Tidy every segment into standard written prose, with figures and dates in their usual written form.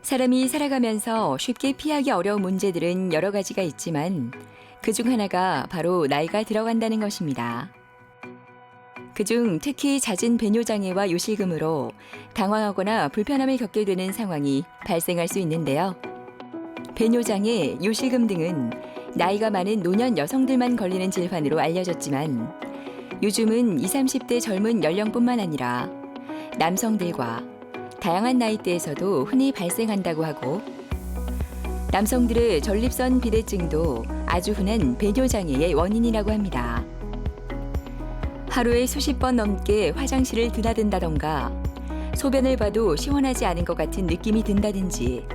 사람이 살아가면서 쉽게 피하기 어려운 문제들은 여러 가지가 있지만 그중 하나가 바로 나이가 들어간다는 것입니다. 그중 특히 잦은 배뇨장애와 요실금으로 당황하거나 불편함을 겪게 되는 상황이 발생할 수 있는데요. 배뇨장애, 요실금 등은 나이가 많은 노년 여성들만 걸리는 질환으로 알려졌지만 요즘은 20, 30대 젊은 연령뿐만 아니라 남성들과 다양한 나이대에서도 흔히 발생한다고 하고 남성들의 전립선 비대증도 아주 흔한 배뇨장애의 원인이라고 합니다. 하루에 수십 번 넘게 화장실을 드나든다던가 소변을 봐도 시원하지 않은 것 같은 느낌이 든다든지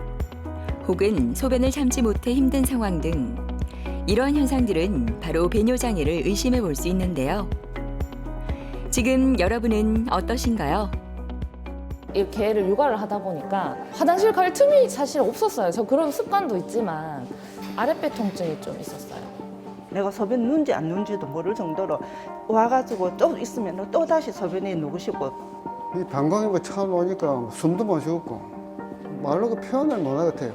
혹은 소변을 참지 못해 힘든 상황 등 이런 현상들은 바로 배뇨장애를 의심해 볼 수 있는데요. 지금 여러분은 어떠신가요? 이렇게 애를 육아를 하다 보니까 화장실 갈 틈이 사실 없었어요. 저 그런 습관도 있지만 아랫배 통증이 좀 있었어요. 내가 소변 누운지 안 누운지도 모를 정도로 와가지고 또 있으면 또 다시 소변이 누구시고. 이 방광이 처음 오니까 숨도 못 쉬었고 말로 그 표현을 못 하겠어요.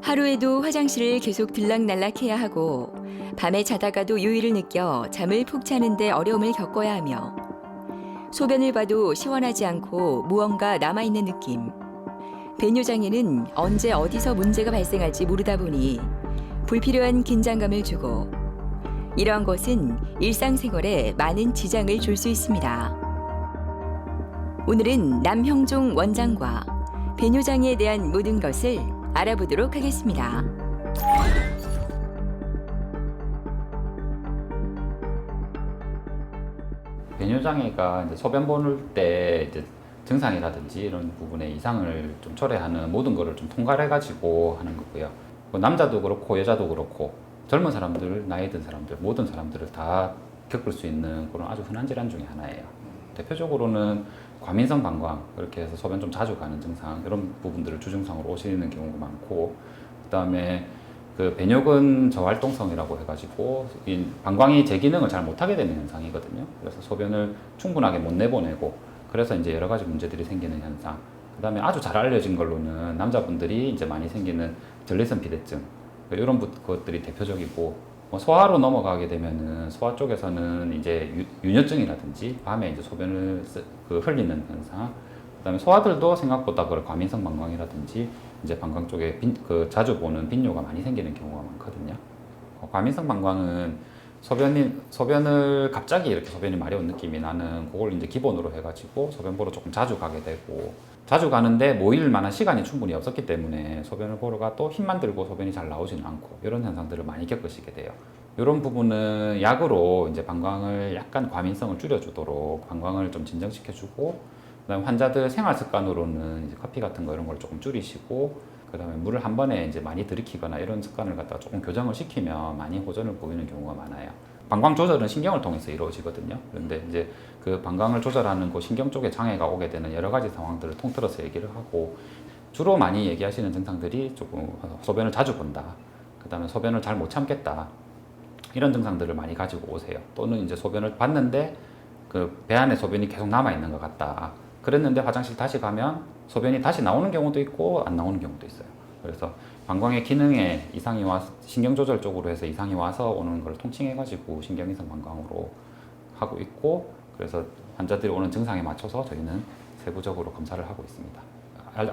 하루에도 화장실을 계속 들락날락해야 하고 밤에 자다가도 요일을 느껴 잠을 푹 자는데 어려움을 겪어야 하며 소변을 봐도 시원하지 않고 무언가 남아있는 느낌. 배뇨장애는 언제 어디서 문제가 발생할지 모르다 보니 불필요한 긴장감을 주고 이러한 것은 일상생활에 많은 지장을 줄 수 있습니다. 오늘은 남형종 원장과 배뇨장애에 대한 모든 것을 알아보도록 하겠습니다. 배뇨장애가 이제 소변 보는 때 이제 증상이라든지 이런 부분에 이상을 좀 초래하는 모든 것을 좀 통괄해가지고 하는 거고요. 뭐 남자도 그렇고 여자도 그렇고 젊은 사람들, 나이 든 사람들, 모든 사람들을 다 겪을 수 있는 그런 아주 흔한 질환 중에 하나예요. 대표적으로는 과민성 방광, 그렇게 해서 소변 좀 자주 가는 증상, 이런 부분들을 주증상으로 오시는 경우가 많고, 그 다음에 그 배뇨근 저활동성이라고 해가지고 이 방광이 제 기능을 잘 못하게 되는 현상이거든요. 그래서 소변을 충분하게 못 내보내고 그래서 이제 여러 가지 문제들이 생기는 현상. 그 다음에 아주 잘 알려진 걸로는 남자분들이 이제 많이 생기는 전립선 비대증 이런 것들이 대표적이고, 뭐 소화로 넘어가게 되면은 소화 쪽에서는 이제 유뇨증이라든지 밤에 이제 소변을 흘리는 현상. 그다음에 소아들도 생각보다 그 과민성 방광이라든지 이제 방광 쪽에 자주 보는 빈뇨가 많이 생기는 경우가 많거든요. 과민성 방광은 소변을 갑자기 이렇게 소변이 마려운 느낌이 나는 그걸 이제 기본으로 해가지고 소변 보러 조금 자주 가게 되고, 자주 가는데 모일 만한 시간이 충분히 없었기 때문에 소변을 보러 가도 힘만 들고 소변이 잘 나오지는 않고 이런 현상들을 많이 겪으시게 돼요. 이런 부분은 약으로 이제 방광을 약간 과민성을 줄여주도록 방광을 좀 진정시켜주고, 그다음에 환자들 생활 습관으로는 이제 커피 같은 거 이런 걸 조금 줄이시고, 그다음에 물을 한 번에 이제 많이 들이키거나 이런 습관을 갖다가 조금 교정을 시키면 많이 호전을 보이는 경우가 많아요. 방광 조절은 신경을 통해서 이루어지거든요. 그런데 이제 그 방광을 조절하는 그 신경 쪽에 장애가 오게 되는 여러 가지 상황들을 통틀어서 얘기를 하고, 주로 많이 얘기하시는 증상들이 조금 소변을 자주 본다, 그다음에 소변을 잘 못 참겠다, 이런 증상들을 많이 가지고 오세요. 또는 이제 소변을 봤는데 그 배 안에 소변이 계속 남아 있는 것 같다. 그랬는데 화장실 다시 가면 소변이 다시 나오는 경우도 있고 안 나오는 경우도 있어요. 그래서 방광의 기능에 이상이 와서 신경 조절 쪽으로 해서 이상이 와서 오는 걸 통칭해가지고 신경이상 방광으로 하고 있고, 그래서 환자들이 오는 증상에 맞춰서 저희는 세부적으로 검사를 하고 있습니다.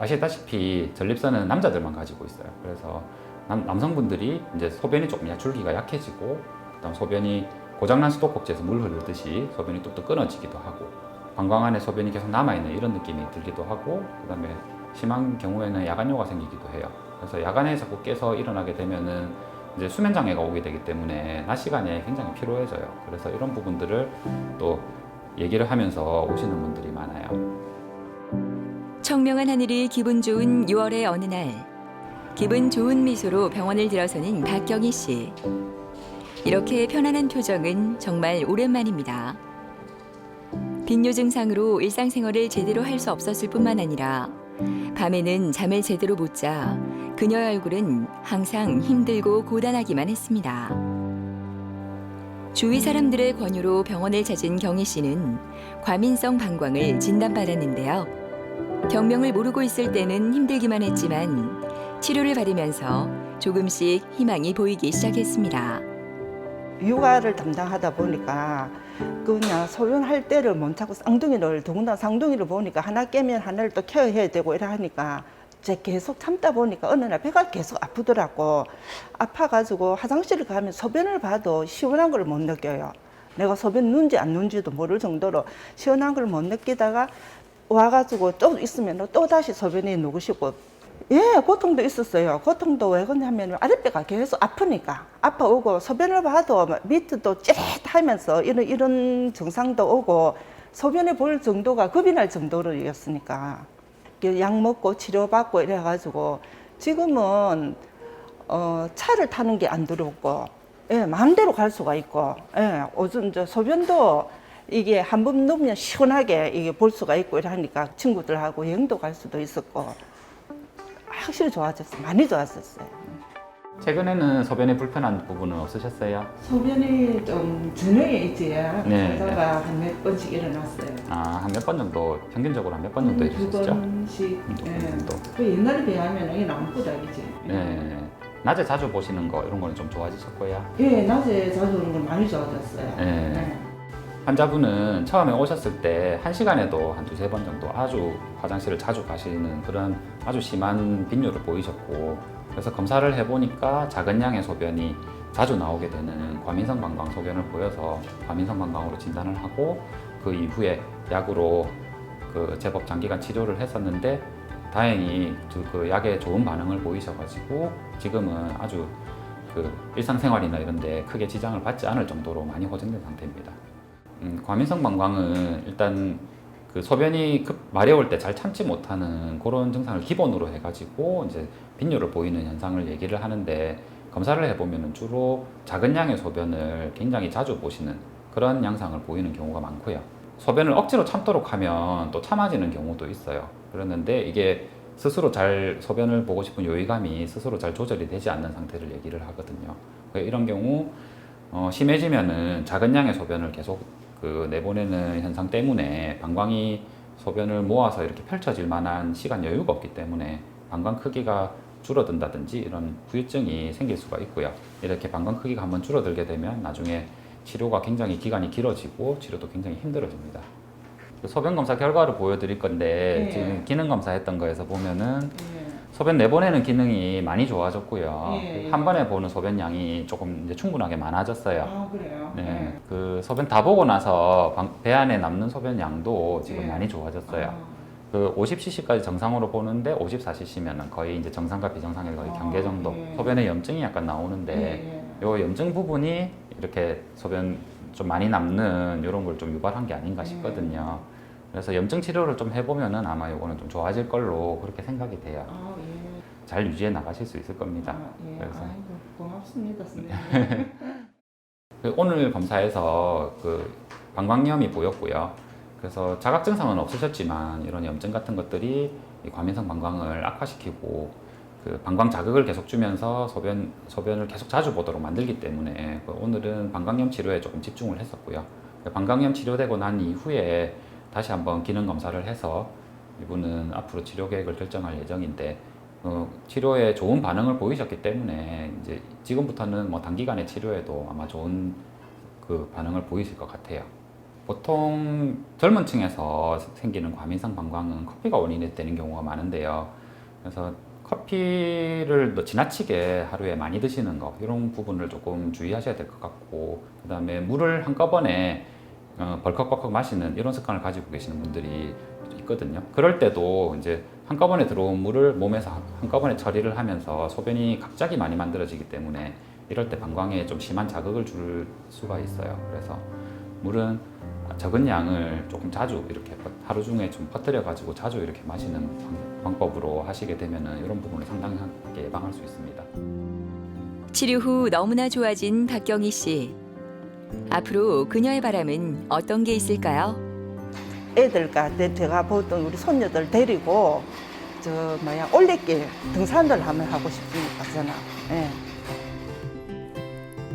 아시다시피 전립선은 남자들만 가지고 있어요. 그래서 남성분들이 이제 소변이 조금 줄기가 약해지고, 그다음 소변이 고장난 수도꼭지에서 물 흐르듯이 소변이 뚝뚝 끊어지기도 하고, 방광 안에 소변이 계속 남아있는 이런 느낌이 들기도 하고, 그 다음에 심한 경우에는 야간뇨가 생기기도 해요. 그래서 야간에 자꾸 깨서 일어나게 되면은 이제 수면장애가 오게 되기 때문에 낮 시간에 굉장히 피로해져요. 그래서 이런 부분들을 또 얘기를 하면서 오시는 분들이 많아요. 청명한 하늘이 기분 좋은 6월의 어느 날, 기분 좋은 미소로 병원을 들어서는 박경희 씨. 이렇게 편안한 표정은 정말 오랜만입니다. 빈뇨 증상으로 일상생활을 제대로 할 수 없었을 뿐만 아니라 밤에는 잠을 제대로 못 자 그녀의 얼굴은 항상 힘들고 고단하기만 했습니다. 주위 사람들의 권유로 병원을 찾은 경희 씨는 과민성 방광을 진단받았는데요. 병명을 모르고 있을 때는 힘들기만 했지만 치료를 받으면서 조금씩 희망이 보이기 시작했습니다. 육아를 담당하다 보니까 그냥 소변할 때를 못 찾고 쌍둥이를 더군다나 쌍둥이를 보니까 하나 깨면 하나를 또 케어해야 되고 이래 하니까 제 계속 참다 보니까 어느 날 배가 계속 아프더라고. 아파가지고 화장실을 가면 소변을 봐도 시원한 걸 못 느껴요. 내가 소변 누운지 안 누운지도 모를 정도로 시원한 걸 못 느끼다가 와가지고 또 있으면 또 다시 소변이 누고 싶고, 예, 고통도 있었어요. 고통도 왜 그러냐면 아랫배가 계속 아프니까 아파오고 소변을 봐도 밑도 찌릿하면서 이런 증상도 오고 소변을 볼 정도가 겁이 날 정도로였으니까 약 먹고 치료받고 이래가지고 지금은 차를 타는 게 안 두렵고, 예, 마음대로 갈 수가 있고, 예, 요즘 저 소변도 이게 한 번 누우면 시원하게 이게 볼 수가 있고 이러니까 친구들하고 여행도 갈 수도 있었고 확실히 좋아졌어요. 많이 좋아졌어요. 최근에는 소변에 불편한 부분은 없으셨어요? 소변이 좀 저녁에 있지. 네. 자다가 한 몇 번씩 일어났어요. 아, 한 몇 번 정도, 평균적으로 한 몇 번 정도 두 해주셨죠? 번씩. 두 예. 번 정도. 그 옛날에 비하면 이게 나무보다이지. 네. 낮에 자주 보시는 거 이런 거는 좀 좋아지셨고요. 예, 낮에 자주 오는 건 많이 좋아졌어요. 네. 환자분은 처음에 오셨을 때 한 시간에도 한 두세 번 정도 아주 화장실을 자주 가시는 그런 아주 심한 빈뇨를 보이셨고, 그래서 검사를 해보니까 작은 양의 소변이 자주 나오게 되는 과민성 방광 소견을 보여서 과민성 방광으로 진단을 하고 그 이후에 약으로 그 제법 장기간 치료를 했었는데 다행히 그 약에 좋은 반응을 보이셔가지고 지금은 아주 그 일상생활이나 이런 데 크게 지장을 받지 않을 정도로 많이 호전된 상태입니다. 과민성 방광은 일단 그 소변이 마려울 때 잘 참지 못하는 그런 증상을 기본으로 해가지고 이제 빈뇨를 보이는 현상을 얘기를 하는데, 검사를 해보면 주로 작은 양의 소변을 굉장히 자주 보시는 그런 양상을 보이는 경우가 많고요. 소변을 억지로 참도록 하면 또 참아지는 경우도 있어요. 그러는데 이게 스스로 잘 소변을 보고 싶은 요의감이 스스로 잘 조절이 되지 않는 상태를 얘기를 하거든요. 이런 경우 심해지면은 작은 양의 소변을 계속 그 내보내는 현상 때문에 방광이 소변을 모아서 이렇게 펼쳐질 만한 시간 여유가 없기 때문에 방광 크기가 줄어든다든지 이런 후유증이 생길 수가 있고요. 이렇게 방광 크기가 한번 줄어들게 되면 나중에 치료가 굉장히 기간이 길어지고 치료도 굉장히 힘들어집니다. 소변 검사 결과를 보여드릴 건데, 네. 지금 기능 검사했던 거에서 보면은 예. 소변 내보내는 기능이 많이 좋아졌고요. 예, 예. 한 번에 보는 소변 양이 조금 이제 충분하게 많아졌어요. 아, 그래요? 네, 그 소변 다 보고 나서 배 안에 남는 소변 양도 지금 예. 많이 좋아졌어요. 아. 그 50cc까지 정상으로 보는데 54cc면은 거의 이제 정상과 비정상의 거의 경계 정도. 예. 소변에 염증이 약간 나오는데 예, 요 염증 부분이 이렇게 소변 좀 많이 남는 이런 걸 좀 유발한 게 아닌가 싶거든요. 그래서 염증 치료를 좀 해보면은 아마 요거는 좀 좋아질 걸로 그렇게 생각이 돼요. 아, 예. 잘 유지해 나가실 수 있을 겁니다. 아, 예. 그래서 아이고, 고맙습니다, 선생님. 그 오늘 검사에서 그 방광염이 보였고요. 그래서 자각 증상은 없으셨지만 이런 염증 같은 것들이 이 과민성 방광을 악화시키고 그 방광 자극을 계속 주면서 소변을 계속 자주 보도록 만들기 때문에 오늘은 방광염 치료에 조금 집중을 했었고요. 방광염 치료되고 난 이후에 다시 한번 기능 검사를 해서 이분은 앞으로 치료 계획을 결정할 예정인데, 치료에 좋은 반응을 보이셨기 때문에 이제 지금부터는 뭐 단기간의 치료에도 아마 좋은 그 반응을 보이실 것 같아요. 보통 젊은 층에서 생기는 과민성 방광은 커피가 원인이 되는 경우가 많은데요. 그래서 커피를 지나치게 하루에 많이 드시는 거, 이런 부분을 조금 주의하셔야 될 것 같고, 그 다음에 물을 한꺼번에 벌컥벌컥 마시는 이런 습관을 가지고 계시는 분들이 있거든요. 그럴 때도 이제 한꺼번에 들어온 물을 몸에서 한꺼번에 처리를 하면서 소변이 갑자기 많이 만들어지기 때문에 이럴 때 방광에 좀 심한 자극을 줄 수가 있어요. 그래서 물은 적은 양을 조금 자주 이렇게 하루 중에 좀 퍼뜨려 가지고 자주 이렇게 마시는 방법으로 하시게 되면은 이런 부분을 상당하게 예방할 수 있습니다. 치료 후 너무나 좋아진 박경희 씨. 앞으로 그녀의 바람은 어떤 게 있을까요? 애들과 제가 보던 우리 손녀들 데리고 올레길 등산을 한번 하고 싶으니까 저는. 예.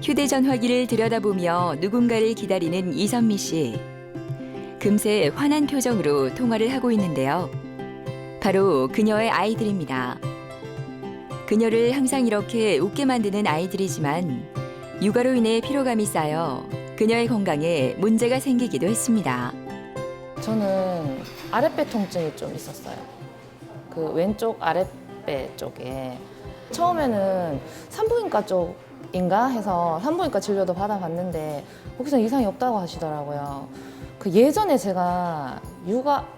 휴대전화기를 들여다보며 누군가를 기다리는 이선미 씨. 금세 환한 표정으로 통화를 하고 있는데요. 바로 그녀의 아이들입니다. 그녀를 항상 이렇게 웃게 만드는 아이들이지만 육아로 인해 피로감이 쌓여 그녀의 건강에 문제가 생기기도 했습니다. 저는 아랫배 통증이 좀 있었어요. 그 왼쪽 아랫배 쪽에 처음에는 산부인과 쪽인가 해서 산부인과 진료도 받아봤는데 거기서 이상이 없다고 하시더라고요. 그 예전에 제가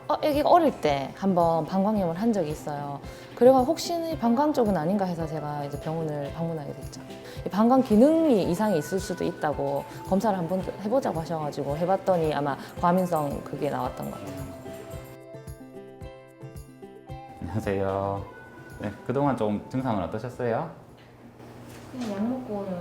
아기가 어릴 때 한번 방광염을 한 적이 있어요. 그래가 혹시 방광 쪽은 아닌가 해서 제가 이제 병원을 방문하게 됐죠. 이 방광 기능이 이상이 있을 수도 있다고 검사를 한번 해보자고 하셔가지고 해봤더니 아마 과민성 그게 나왔던 것 같아요. 안녕하세요. 네, 그동안 좀 증상은 어떠셨어요? 그냥 약 먹고는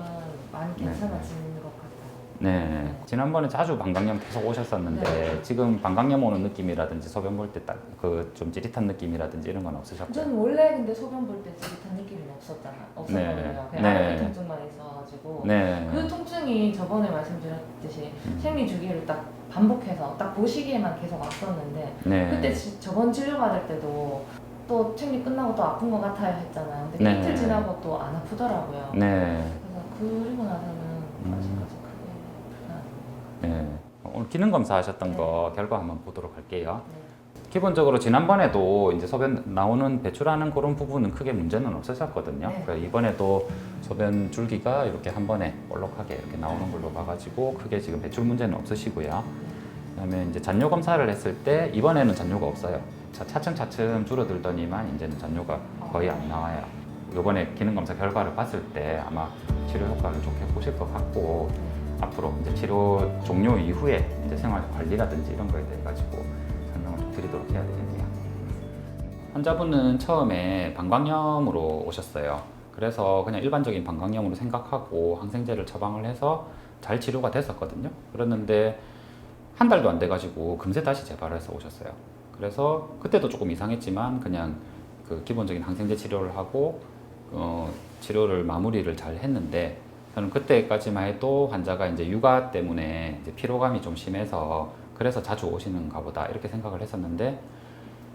많이 괜찮아지는 것 같아요. 네. 지난번에 자주 방광염 계속 오셨었는데 네. 지금 방광염 오는 느낌이라든지 소변 볼 때 딱 그 좀 찌릿한 느낌이라든지 이런 건 없으셨고요? 저는 원래 근데 소변 볼 때 찌릿한 느낌이 없었거든요. 네. 그냥 네. 아랫배 통증만 있어가지고 네. 그 통증이 저번에 말씀드렸듯이 생리 주기를 딱 반복해서 딱 그 시기에만 계속 왔었는데 네. 그때 저번 치료 받을 때도 또 생리 끝나고 또 아픈 것 같아요 했잖아요. 근데 네. 이틀 지나고 또 안 아프더라고요. 네. 그래서 그리고 나서는 아직까지 크게 불안. 네. 오늘 기능 검사 하셨던 거 결과 한번 보도록 할게요. 네. 기본적으로 지난번에도 이제 소변 나오는 배출하는 그런 부분은 크게 문제는 없으셨거든요. 네. 그러니까 이번에도 소변 줄기가 이렇게 한 번에 볼록하게 이렇게 나오는 걸로 봐가지고 크게 지금 배출 문제는 없으시고요. 그다음에 이제 잔뇨 검사를 했을 때 이번에는 잔뇨가 없어요. 차츰차츰 줄어들더니만 이제는 잔뇨가 거의 안 나와요. 이번에 기능 검사 결과를 봤을 때 아마 치료 효과를 좋게 보실 것 같고 앞으로 이제 치료 종료 이후에 이제 생활 관리라든지 이런 거에 대해 가지고 설명을 좀 드리도록 해야 되겠네요. 환자분은 처음에 방광염으로 오셨어요. 그래서 그냥 일반적인 방광염으로 생각하고 항생제를 처방을 해서 잘 치료가 됐었거든요. 그랬는데 한 달도 안 돼가지고 금세 다시 재발해서 오셨어요. 그래서 그때도 조금 이상했지만 그냥 그 기본적인 항생제 치료를 하고 치료를 마무리를 잘 했는데 저는 그때까지만 해도 환자가 이제 육아 때문에 이제 피로감이 좀 심해서 그래서 자주 오시는가 보다 이렇게 생각을 했었는데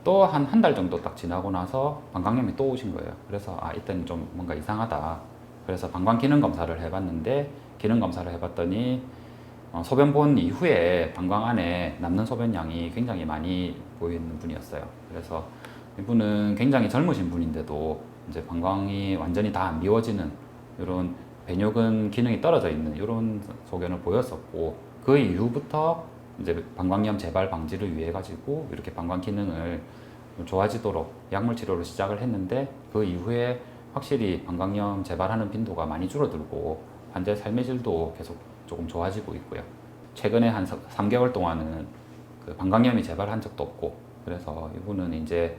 또 한 달 정도 딱 지나고 나서 방광염이 또 오신 거예요. 그래서 이때는 좀 뭔가 이상하다. 그래서 방광 기능 검사를 해봤는데 기능 검사를 해봤더니 소변 본 이후에 방광 안에 남는 소변량이 굉장히 많이 보이는 분이었어요. 그래서 이분은 굉장히 젊으신 분인데도 이제 방광이 완전히 다 안 비워지는 이런 배뇨근 기능이 떨어져 있는 이런 소견을 보였었고 그 이후부터 이제 방광염 재발 방지를 위해 가지고 이렇게 방광 기능을 좋아지도록 약물 치료를 시작을 했는데 그 이후에 확실히 방광염 재발하는 빈도가 많이 줄어들고 환자의 삶의 질도 계속 조금 좋아지고 있고요. 최근에 한 3개월 동안은 그 방광염이 재발한 적도 없고 그래서 이분은 이제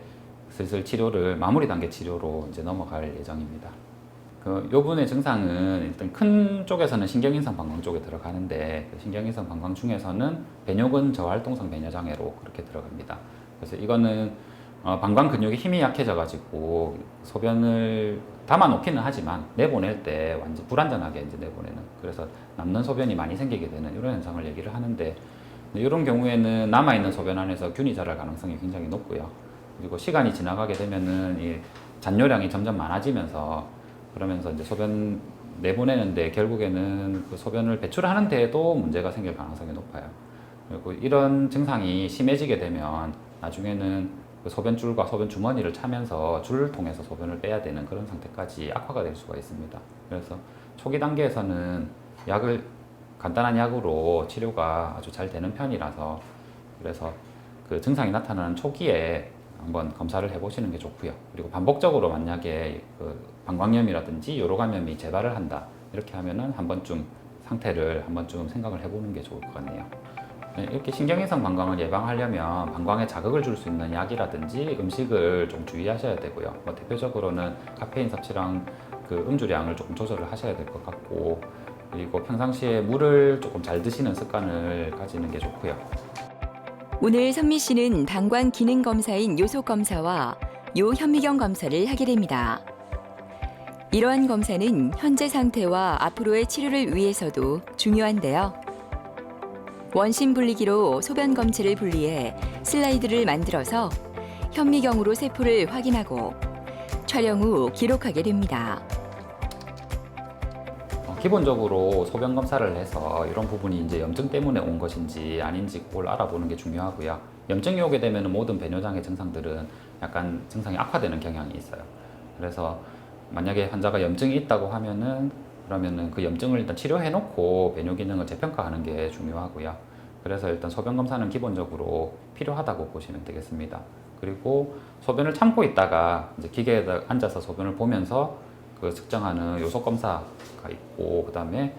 슬슬 치료를 마무리 단계 치료로 이제 넘어갈 예정입니다. 요분의 증상은 일단 큰 쪽에서는 신경인상 방광 쪽에 들어가는데 그 신경인상 방광 중에서는 배뇨근 저활동성 배뇨장애로 그렇게 들어갑니다. 그래서 이거는 방광 근육의 힘이 약해져 가지고 소변을 담아 놓기는 하지만 내보낼 때 완전 불안전하게 이제 내보내는 그래서 남는 소변이 많이 생기게 되는 이런 현상을 얘기를 하는데 이런 경우에는 남아있는 소변 안에서 균이 자랄 가능성이 굉장히 높고요. 그리고 시간이 지나가게 되면은 이 잔뇨량이 점점 많아지면서 그러면서 이제 소변 내보내는데 결국에는 그 소변을 배출하는 데에도 문제가 생길 가능성이 높아요. 그리고 이런 증상이 심해지게 되면 나중에는 그 소변줄과 소변 주머니를 차면서 줄을 통해서 소변을 빼야 되는 그런 상태까지 악화가 될 수가 있습니다. 그래서 초기 단계에서는 간단한 약으로 치료가 아주 잘 되는 편이라서 그래서 그 증상이 나타나는 초기에 한번 검사를 해보시는 게 좋고요. 그리고 반복적으로 만약에 그 방광염이라든지 요로감염이 재발을 한다 이렇게 하면은 상태를 한 번쯤 생각을 해보는 게 좋을 것 같네요. 이렇게 신경인상 방광을 예방하려면 방광에 자극을 줄 수 있는 약이라든지 음식을 좀 주의하셔야 되고요. 대표적으로는 카페인 섭취랑 그 음주량을 조금 조절을 하셔야 될 것 같고 그리고 평상시에 물을 조금 잘 드시는 습관을 가지는 게 좋고요. 오늘 선미 씨는 방광 기능 검사인 요소 검사와 요현미경 검사를 하게 됩니다. 이러한 검사는 현재 상태와 앞으로의 치료를 위해서도 중요한데요. 원심 분리기로 소변 검체를 분리해 슬라이드를 만들어서 현미경으로 세포를 확인하고 촬영 후 기록하게 됩니다. 기본적으로 소변 검사를 해서 이런 부분이 이제 염증 때문에 온 것인지 아닌지 그걸 알아보는 게 중요하고요. 염증이 오게 되면 모든 배뇨장애 증상들은 약간 증상이 악화되는 경향이 있어요. 그래서 만약에 환자가 염증이 있다고 그러면은 그 염증을 일단 치료해 놓고 배뇨 기능을 재평가하는 게 중요하고요. 그래서 일단 소변 검사는 기본적으로 필요하다고 보시면 되겠습니다. 그리고 소변을 참고 있다가 이제 기계에 앉아서 소변을 보면서 그 측정하는 요소 검사가 있고, 그다음에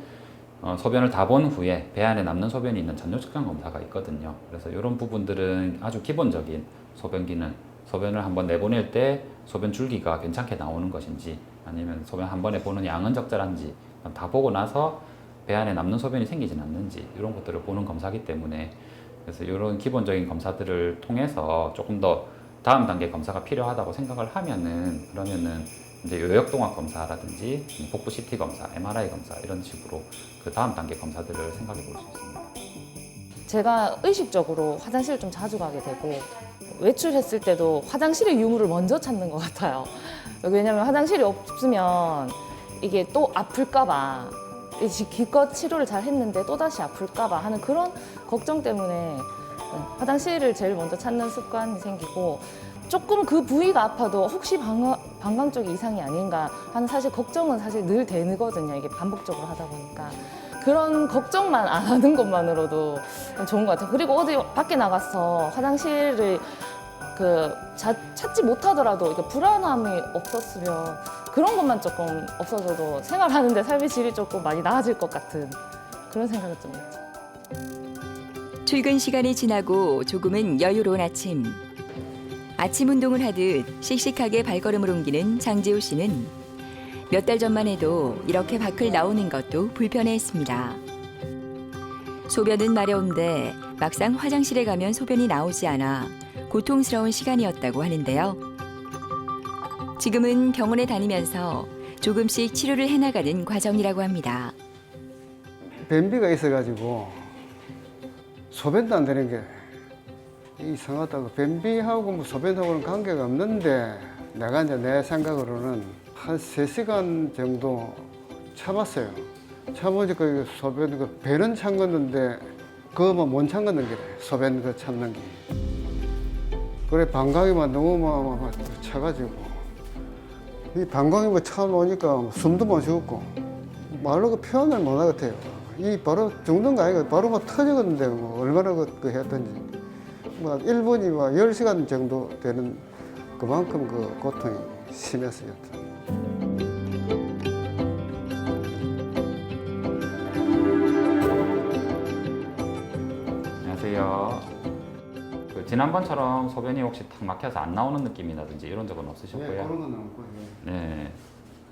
소변을 다 본 후에 배 안에 남는 소변이 있는 잔뇨 측정 검사가 있거든요. 그래서 이런 부분들은 아주 기본적인 소변 기능, 소변을 한번 내보낼 때 소변 줄기가 괜찮게 나오는 것인지, 아니면 소변 한 번에 보는 양은 적절한지, 다 보고 나서 배 안에 남는 소변이 생기진 않는지, 이런 것들을 보는 검사이기 때문에, 그래서 이런 기본적인 검사들을 통해서 조금 더 다음 단계 검사가 필요하다고 생각을 그러면은 이제 요역동학 검사라든지 복부 CT 검사, MRI 검사 이런 식으로 그 다음 단계 검사들을 생각해 볼 수 있습니다. 제가 의식적으로 화장실을 좀 자주 가게 되고 외출했을 때도 화장실의 유무를 먼저 찾는 것 같아요. 왜냐면 화장실이 없으면 이게 또 아플까봐, 기껏 치료를 잘 했는데 또다시 아플까봐 하는 그런 걱정 때문에 화장실을 제일 먼저 찾는 습관이 생기고, 조금 그 부위가 아파도 혹시 방광 쪽에 이상이 아닌가 하는 사실 걱정은 사실 늘 되거든요. 이게 반복적으로 하다 보니까. 그런 걱정만 안 하는 것만으로도 좋은 것 같아요. 그리고 어디 밖에 나가서 화장실을 찾지 못하더라도 이게 불안함이 없었으면, 그런 것만 조금 없어져도 생활하는데 삶의 질이 조금 많이 나아질 것 같은 그런 생각이 좀 있죠. 출근 시간이 지나고 조금은 여유로운 아침. 아침 운동을 하듯 씩씩하게 발걸음을 옮기는 장지호 씨는 몇 달 전만 해도 이렇게 밖을 나오는 것도 불편해했습니다. 소변은 마려운데 막상 화장실에 가면 소변이 나오지 않아 고통스러운 시간이었다고 하는데요. 지금은 병원에 다니면서 조금씩 치료를 해나가는 과정이라고 합니다. 변비가 있어가지고 소변도 안 되는 게 이상하다고. 변비하고 뭐 소변하고는 관계가 없는데 내가 이제 내 생각으로는 한 3시간 정도 참았어요. 참으니까 소변 배는 참았는데 그거만 못 참았는 게 소변 참는 게. 그래 방광이만 너무 막 차가지고 이 방광이 차오니까 숨도 못 쉬었고 말로 표현을 못 하겠어요. 이 바로 죽는 거 아니고 바로 막 터지겠는데 얼마나 그 했던지. 1분이 10시간 정도 되는 그만큼 그 고통이 심했어요. 안녕하세요. 지난번처럼 소변이 혹시 탁 막혀서 안 나오는 느낌이라든지 이런 적은 없으셨고요? 네, 그런 건 없고. 네.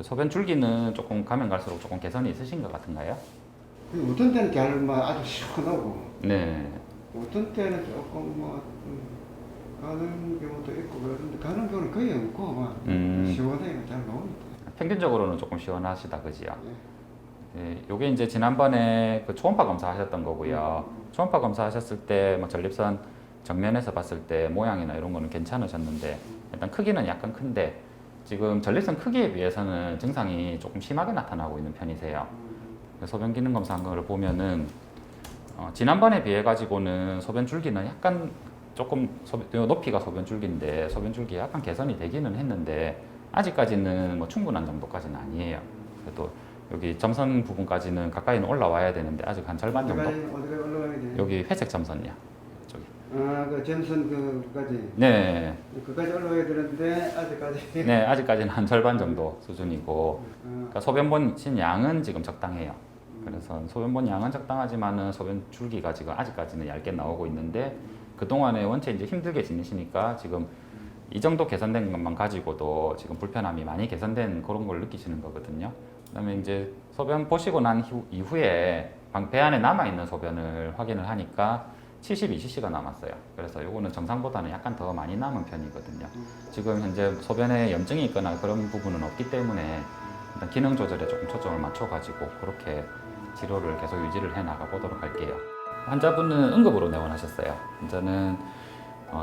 소변 줄기는 조금 가면 갈수록 조금 개선이 있으신 것 같은가요? 어떤 때는 결만 아주 시원하고, 네. 어떤 때는 조금 가는 경우도 있고 그런데 가는 경우는 거의 없고 시원하게 잘 나옵니다. 평균적으로는 조금 시원하시다, 그지요? 네. 네, 요게 이제 지난번에 그 초음파 검사 하셨던 거고요. 초음파 검사 하셨을 때 전립선 정면에서 봤을 때 모양이나 이런 거는 괜찮으셨는데, 일단 크기는 약간 큰데 지금 전립선 크기에 비해서는 증상이 조금 심하게 나타나고 있는 편이세요. 소변 기능 검사한 거를 보면은 지난번에 비해 가지고는 소변 줄기는 약간 조금 높이가 소변 줄기인데 소변 줄기 약간 개선이 되기는 했는데 아직까지는 뭐 충분한 정도까지는 아니에요. 그래도 여기 점선 부분까지는 가까이는 올라와야 되는데 아직 한 절반 정도. 어디가 올라가야 돼요? 여기 회색 점선이요. 저기. 그 점선 그까지. 네. 그까지 올라가야 되는데 아직까지. 네, 아직까지는 한 절반 정도 수준이고, 그러니까 소변 보신 양은 지금 적당해요. 그래서 소변 본 양은 적당하지만은 소변 줄기가 지금 아직까지는 얇게 나오고 있는데, 그 동안에 원체 이제 힘들게 지내시니까 지금 이 정도 개선된 것만 가지고도 지금 불편함이 많이 개선된 그런 걸 느끼시는 거거든요. 그다음에 이제 소변 보시고 난 이후에 배 안에 남아 있는 소변을 확인을 하니까 72cc가 남았어요. 그래서 요거는 정상보다는 약간 더 많이 남은 편이거든요. 지금 현재 소변에 염증이 있거나 그런 부분은 없기 때문에 일단 기능 조절에 조금 초점을 맞춰가지고 그렇게 치료를 계속 유지를 해 나가 보도록 할게요. 환자분은 응급으로 내원하셨어요. 환자는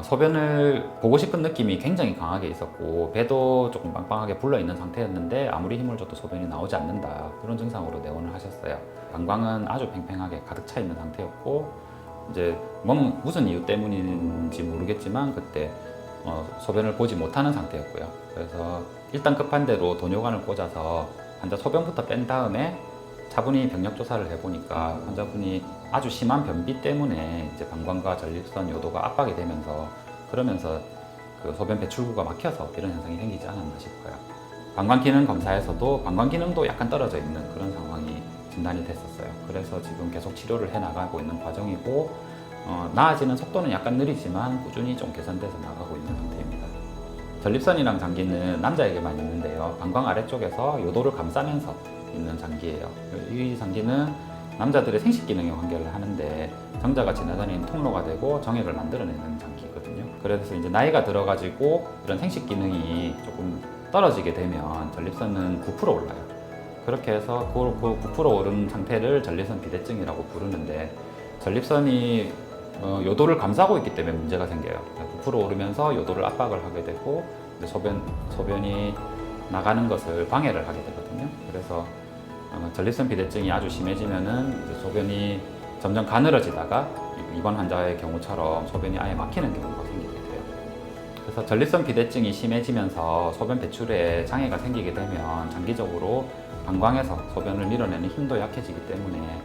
소변을 보고 싶은 느낌이 굉장히 강하게 있었고 배도 조금 빵빵하게 불러 있는 상태였는데 아무리 힘을 줘도 소변이 나오지 않는다, 그런 증상으로 내원을 하셨어요. 방광은 아주 팽팽하게 가득 차 있는 상태였고 이제 무슨 이유 때문인지 모르겠지만 그때 소변을 보지 못하는 상태였고요. 그래서 일단 급한 대로 도뇨관을 꽂아서 환자 소변부터 뺀 다음에 차분히 병력 조사를 해보니까 환자분이 아주 심한 변비 때문에 이제 방광과 전립선 요도가 압박이 되면서 그러면서 그 소변 배출구가 막혀서 이런 현상이 생기지 않았나 싶어요. 방광 기능 검사에서도 방광 기능도 약간 떨어져 있는 그런 상황이 진단이 됐었어요. 그래서 지금 계속 치료를 해 나가고 있는 과정이고 나아지는 속도는 약간 느리지만 꾸준히 좀 개선돼서 나가고 있는 상태입니다. 전립선이랑 장기는 남자에게만 있는데요. 방광 아래쪽에서 요도를 감싸면서 있는 장기예요. 이 장기는 남자들의 생식 기능에 관계를 하는데 정자가 지나다니는 통로가 되고 정액을 만들어내는 장기거든요. 그래서 이제 나이가 들어가지고 이런 생식 기능이 조금 떨어지게 되면 전립선은 부풀어 올라요. 그렇게 해서 그 부풀어 오른 상태를 전립선 비대증이라고 부르는데 전립선이 요도를 감싸고 있기 때문에 문제가 생겨요. 부풀어 오르면서 요도를 압박을 하게 되고 소변이 나가는 것을 방해를 하게 되거든요. 그래서 전립선 비대증이 아주 심해지면은 이제 소변이 점점 가늘어지다가 이번 환자의 경우처럼 소변이 아예 막히는 경우가 생기게 돼요. 그래서 전립선 비대증이 심해지면서 소변 배출에 장애가 생기게 되면 장기적으로 방광에서 소변을 밀어내는 힘도 약해지기 때문에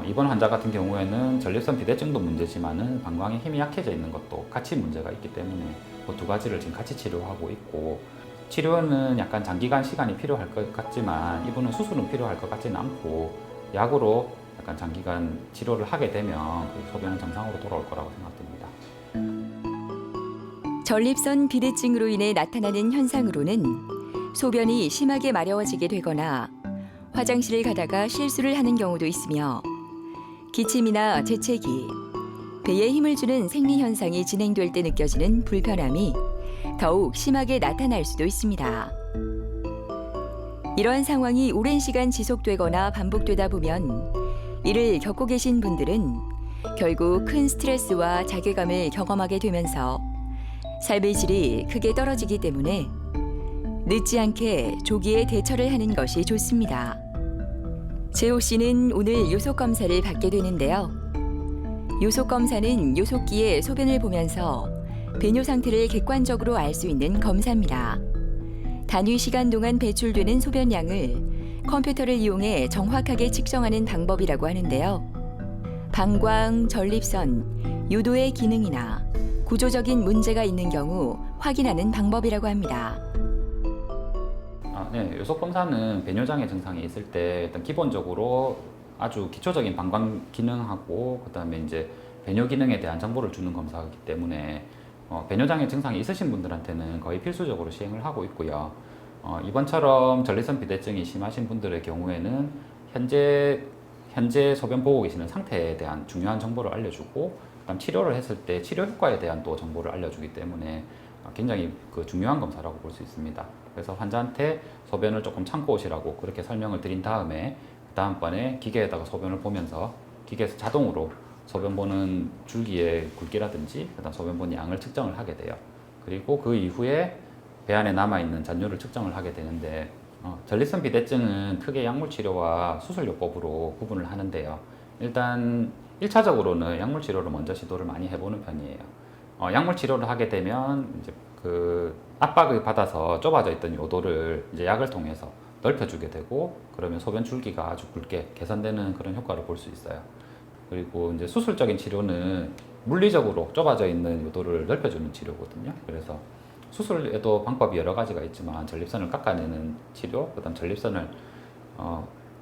이번 환자 같은 경우에는 전립선 비대증도 문제지만은 방광에 힘이 약해져 있는 것도 같이 문제가 있기 때문에 그 두 가지를 지금 같이 치료하고 있고, 치료는 약간 장기간 시간이 필요할 것 같지만 이분은 수술은 필요할 것 같지는 않고 약으로 약간 장기간 치료를 하게 되면 그 소변은 정상으로 돌아올 거라고 생각됩니다. 전립선 비대증으로 인해 나타나는 현상으로는 소변이 심하게 마려워지게 되거나 화장실을 가다가 실수를 하는 경우도 있으며 기침이나 재채기, 배에 힘을 주는 생리 현상이 진행될 때 느껴지는 불편함이 더욱 심하게 나타날 수도 있습니다. 이러한 상황이 오랜 시간 지속되거나 반복되다 보면 이를 겪고 계신 분들은 결국 큰 스트레스와 자괴감을 경험하게 되면서 삶의 질이 크게 떨어지기 때문에 늦지 않게 조기에 대처를 하는 것이 좋습니다. 재호 씨는 오늘 요속 검사를 받게 되는데요. 요속 검사는 요속기에 소변을 보면서 배뇨 상태를 객관적으로 알 수 있는 검사입니다. 단위 시간 동안 배출되는 소변량을 컴퓨터를 이용해 정확하게 측정하는 방법이라고 하는데요. 방광, 전립선, 요도의 기능이나 구조적인 문제가 있는 경우 확인하는 방법이라고 합니다. 네, 요속 검사는 배뇨장애 증상이 있을 때 일단 기본적으로 아주 기초적인 방광 기능하고 그다음에 이제 배뇨 기능에 대한 정보를 주는 검사이기 때문에 배뇨장애 증상이 있으신 분들한테는 거의 필수적으로 시행을 하고 있고요. 이번처럼 전립선 비대증이 심하신 분들의 경우에는 현재 소변 보고 계시는 상태에 대한 중요한 정보를 알려주고 그다음 치료를 했을 때 치료 효과에 대한 또 정보를 알려주기 때문에 굉장히 중요한 검사라고 볼 수 있습니다. 그래서 환자한테 소변을 조금 참고 오시라고 그렇게 설명을 드린 다음에 다음번에 기계에다가 소변을 보면서 기계에서 자동으로 소변 보는 줄기의 굵기라든지 그다음 소변 보는 양을 측정을 하게 돼요. 그리고 그 이후에 배 안에 남아있는 잔류를 측정을 하게 되는데 전립선 비대증은 크게 약물 치료와 수술요법으로 구분을 하는데요. 일단 1차적으로는 약물 치료를 먼저 시도를 많이 해보는 편이에요. 약물 치료를 하게 되면 이제 그 압박을 받아서 좁아져 있던 요도를 이제 약을 통해서 넓혀주게 되고 그러면 소변 줄기가 아주 굵게 개선되는 그런 효과를 볼 수 있어요. 그리고 이제 수술적인 치료는 물리적으로 좁아져 있는 요도를 넓혀주는 치료거든요. 그래서 수술에도 방법이 여러 가지가 있지만 전립선을 깎아내는 치료, 그다음 전립선을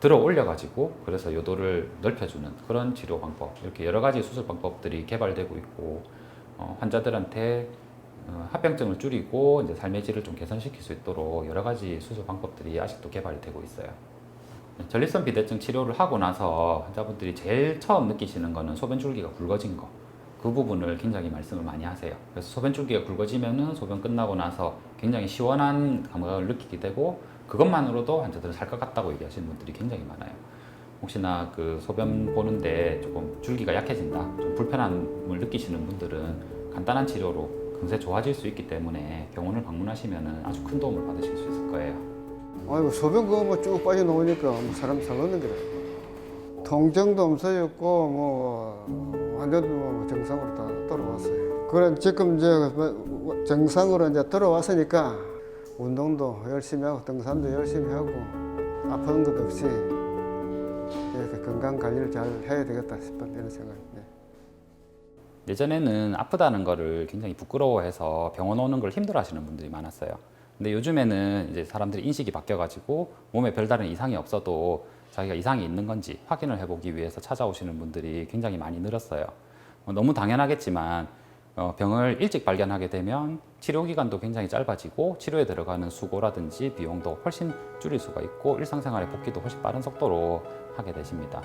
들어 올려가지고 그래서 요도를 넓혀주는 그런 치료 방법, 이렇게 여러 가지 수술 방법들이 개발되고 있고 환자들한테 합병증을 줄이고 이제 삶의 질을 좀 개선시킬 수 있도록 여러 가지 수술 방법들이 아직도 개발이 되고 있어요. 전립선 비대증 치료를 하고 나서 환자분들이 제일 처음 느끼시는 거는 소변 줄기가 굵어진 거. 그 부분을 굉장히 말씀을 많이 하세요. 그래서 소변 줄기가 굵어지면은 소변 끝나고 나서 굉장히 시원한 감각을 느끼게 되고 그것만으로도 환자들은 살 것 같다고 얘기하시는 분들이 굉장히 많아요. 혹시나 그 소변 보는데 조금 줄기가 약해진다, 좀 불편함을 느끼시는 분들은 간단한 치료로 금세 좋아질 수 있기 때문에 병원을 방문하시면 아주 큰 도움을 받으실 수 있을 거예요. 아이고 소변 그거 뭐 쭉 빠져나오니까 뭐 사람 살겠는 거래. 통증도 없어졌고 뭐 완전 뭐 정상으로 다 돌아왔어요. 그래 지금 이제 정상으로 이제 들어왔으니까 운동도 열심히 하고 등산도 열심히 하고 아픈 것 없이 이렇게 건강 관리를 잘 해야 되겠다 싶은 이런 생각입니다. 예전에는 아프다는 거를 굉장히 부끄러워해서 병원 오는 걸 힘들어하시는 분들이 많았어요. 근데 요즘에는 이제 사람들이 인식이 바뀌어가지고 몸에 별다른 이상이 없어도 자기가 이상이 있는 건지 확인을 해보기 위해서 찾아오시는 분들이 굉장히 많이 늘었어요. 너무 당연하겠지만 병을 일찍 발견하게 되면 치료 기간도 굉장히 짧아지고 치료에 들어가는 수고라든지 비용도 훨씬 줄일 수가 있고 일상생활의 복귀도 훨씬 빠른 속도로 하게 되십니다.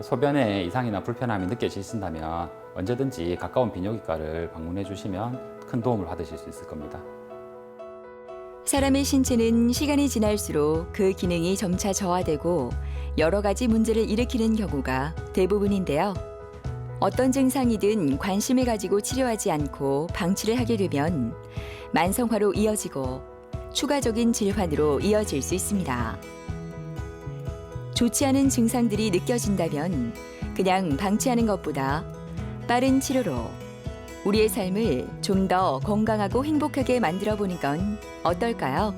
소변에 이상이나 불편함이 느껴지신다면 언제든지 가까운 비뇨기과를 방문해 주시면 큰 도움을 받으실 수 있을 겁니다. 사람의 신체는 시간이 지날수록 그 기능이 점차 저하되고 여러 가지 문제를 일으키는 경우가 대부분인데요. 어떤 증상이든 관심을 가지고 치료하지 않고 방치를 하게 되면 만성화로 이어지고 추가적인 질환으로 이어질 수 있습니다. 좋지 않은 증상들이 느껴진다면 그냥 방치하는 것보다 빠른 치료로 우리의 삶을 좀 더 건강하고 행복하게 만들어 보는 건 어떨까요?